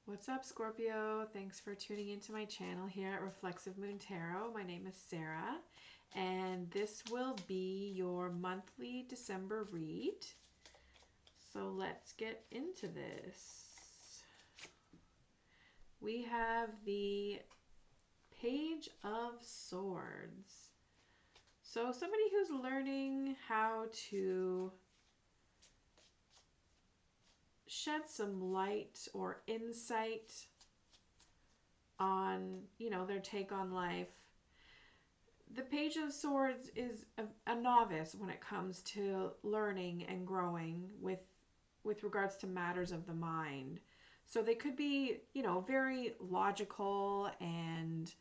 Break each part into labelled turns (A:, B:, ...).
A: What's up, Scorpio? Thanks for tuning into my channel here at Reflexive Moon Tarot. My name is Sarah, and this will be your monthly December read. So let's get into this. We have the Page of Swords. So somebody who's learning how to shed some light or insight on, their take on life. The Page of Swords is a novice when it comes to learning and growing with regards to matters of the mind. So they could be, very logical and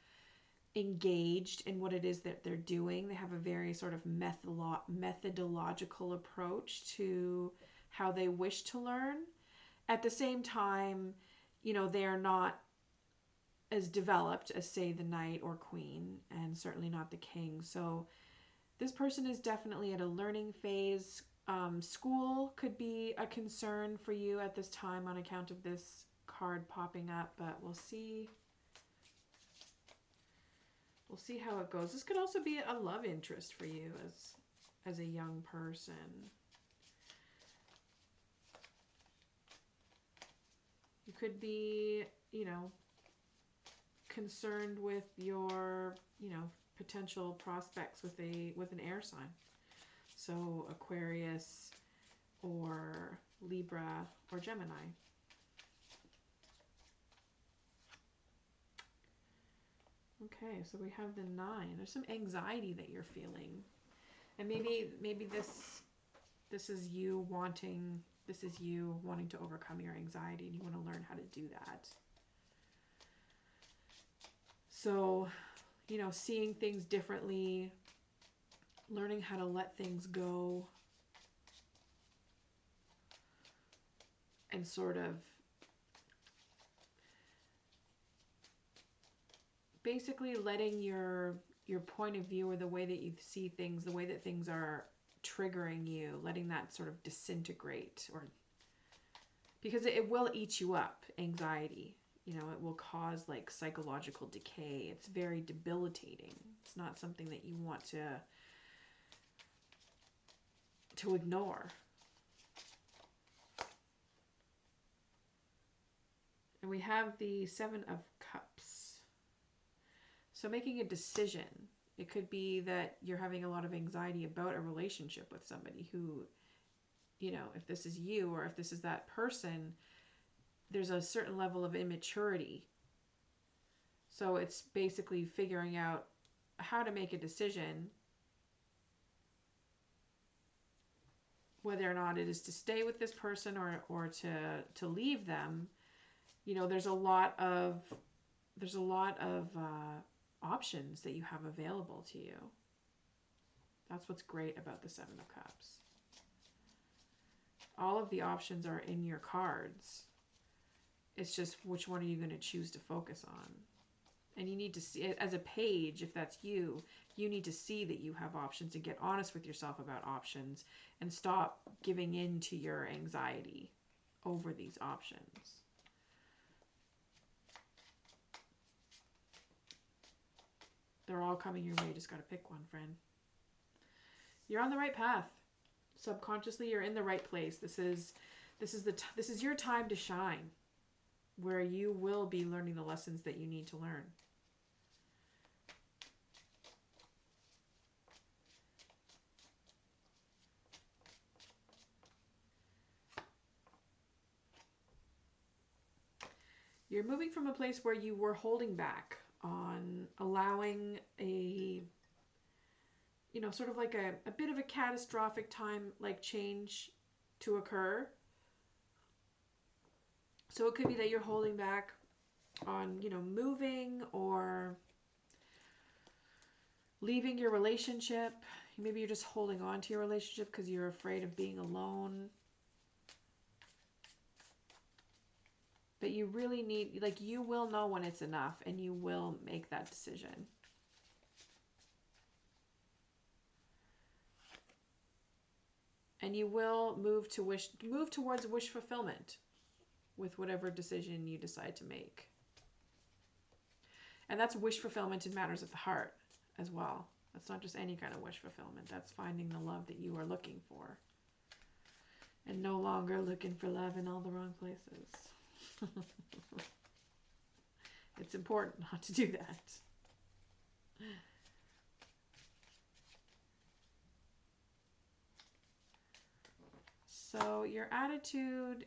A: engaged in what it is that they're doing. They have a very sort of methodological approach to how they wish to learn. At the same time, they are not as developed as, say, the knight or queen, and certainly not the king. So this person is definitely at a learning phase. School could be a concern for you at this time on account of this card popping up, but we'll see. We'll see how it goes. This could also be a love interest for you as a young person. You could be, concerned with your, potential prospects with an air sign. So Aquarius or Libra or Gemini. Okay, so we have the 9. There's some anxiety that you're feeling. And maybe this is you wanting to overcome your anxiety, and you want to learn how to do that. So, seeing things differently, learning how to let things go, and sort of basically letting your point of view, or the way that you see things, the way that things are triggering you, letting that sort of disintegrate, or because it will eat you up. Anxiety, it will cause like psychological decay. It's very debilitating. It's not something that you want to ignore. And we have the 7 of Cups. So making a decision. It could be that you're having a lot of anxiety about a relationship with somebody who, if this is you or if this is that person, there's a certain level of immaturity. So it's basically figuring out how to make a decision, whether or not it is to stay with this person or to leave them. There's a lot of options that you have available to you. That's what's great about the 7 of Cups. All of the options are in your cards. It's just which one are you going to choose to focus on. And you need to see, as a page, if that's you, you need to see that you have options and get honest with yourself about options and stop giving in to your anxiety over these options. They're all coming your way. Just got to pick one, friend. You're on the right path. Subconsciously, you're in the right place. This is your time to shine, where you will be learning the lessons that you need to learn. You're moving from a place where you were holding back on allowing a, sort of like a bit of a catastrophic time, like change to occur. So it could be that you're holding back on, moving or leaving your relationship. Maybe you're just holding on to your relationship because you're afraid of being alone. But you really need, you will know when it's enough, and you will make that decision. And you will move towards wish fulfillment. with whatever decision you decide to make. And that's wish fulfillment in matters of the heart as well. That's not just any kind of wish fulfillment. That's finding the love that you are looking for. And no longer looking for love in all the wrong places. It's important not to do that. So your attitude,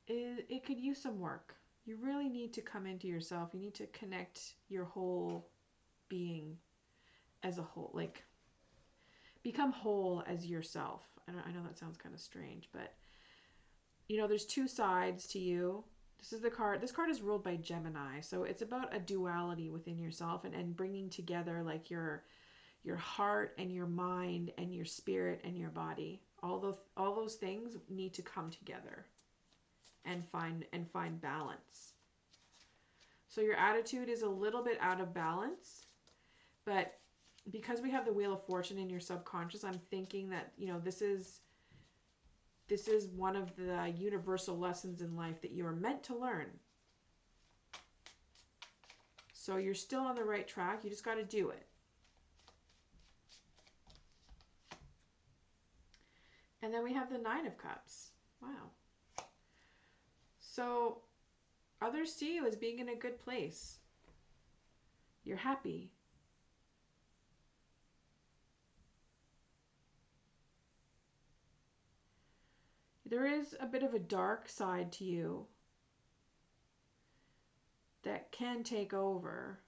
A: it could use some work. You really need to come into yourself. You need to connect your whole being as a whole, like become whole as yourself. I know that sounds kind of strange, but there's two sides to you. This is the card. This card is ruled by Gemini, so it's about a duality within yourself and bringing together like your heart and your mind and your spirit and your body. All those things need to come together and find balance. So your attitude is a little bit out of balance, but because we have the Wheel of Fortune in your subconscious, I'm thinking that this is one of the universal lessons in life that you are meant to learn. So you're still on the right track. You just got to do it. And then we have the Nine of Cups. Wow. So others see you as being in a good place. You're happy. There is a bit of a dark side to you that can take over.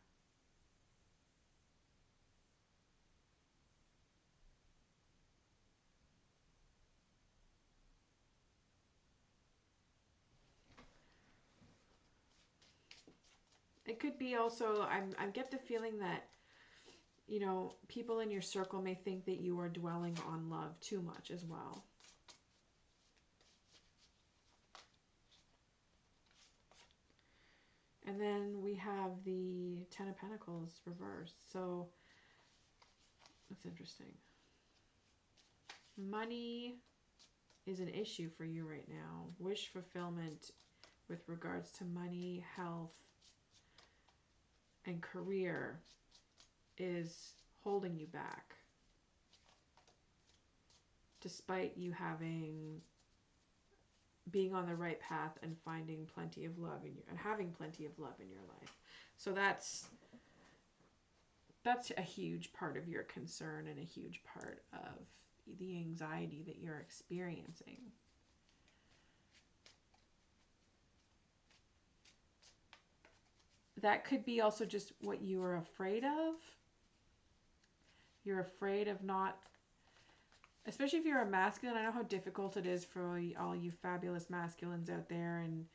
A: It could be also, I get the feeling that, people in your circle may think that you are dwelling on love too much as well. And then we have the Ten of Pentacles reversed. So that's interesting. Money is an issue for you right now. Wish fulfillment with regards to money, health, and career is holding you back. Despite you being on the right path and finding plenty of love and having plenty of love in your life. So that's a huge part of your concern and a huge part of the anxiety that you're experiencing. That could be also just what you are afraid of. You're afraid of not, especially if you're a masculine. I know how difficult it is for all you fabulous masculines out there. And,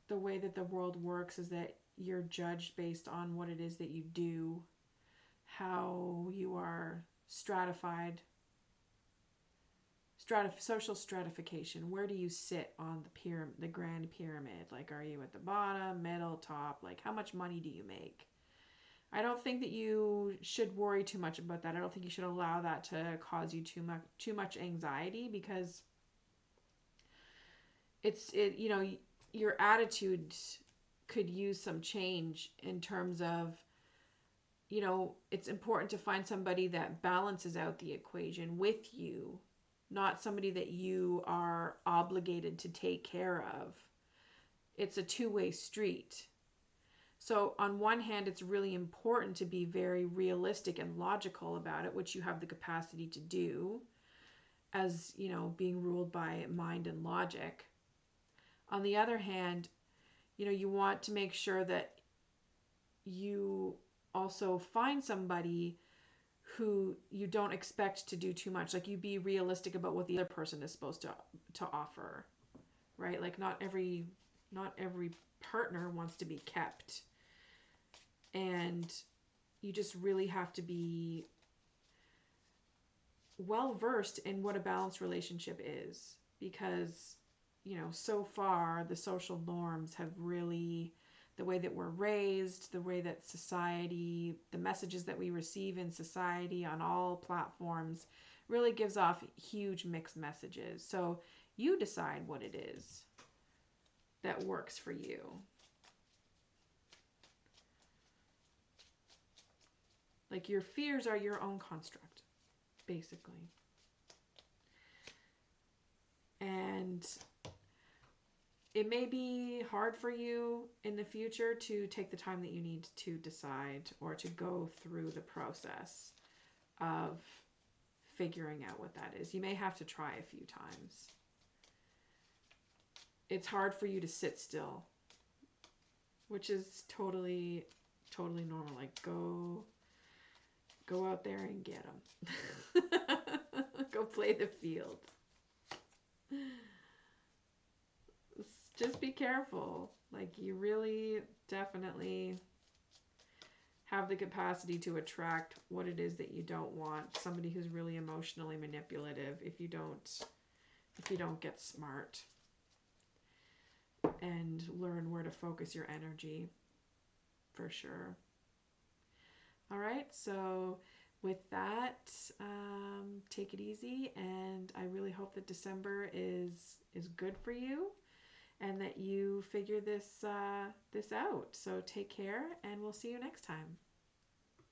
A: the way that the world works is that you're judged based on what it is that you do, how you are stratified, social stratification. Where do you sit on the grand pyramid? Like, are you at the bottom, middle, top? Like, how much money do you make? I don't think that you should worry too much about that. I don't think you should allow that to cause you too much anxiety, because your attitude could use some change in terms of, it's important to find somebody that balances out the equation with you, not somebody that you are obligated to take care of. It's a two-way street. So on one hand, it's really important to be very realistic and logical about it, which you have the capacity to do as, being ruled by mind and logic. On the other hand, you want to make sure that you also find somebody who you don't expect to do too much. Like, you be realistic about what the other person is supposed to offer, right? Like, not every partner wants to be kept. And you just really have to be well versed in what a balanced relationship is, because so far the social norms have really the way that we're raised, the way that society, the messages that we receive in society on all platforms really gives off huge mixed messages. So you decide what it is that works for you. Like your fears are your own construct, basically. And it may be hard for you in the future to take the time that you need to decide or to go through the process of figuring out what that is. You may have to try a few times. It's hard for you to sit still, which is totally normal. Like go out there and get them. Go play the field. Just be careful. Like you really definitely have the capacity to attract what it is that you don't want. Somebody who's really emotionally manipulative if you don't get smart and learn where to focus your energy, for sure. All right, so with that, take it easy, and I really hope that December is good for you and that you figure this out. So take care, and we'll see you next time.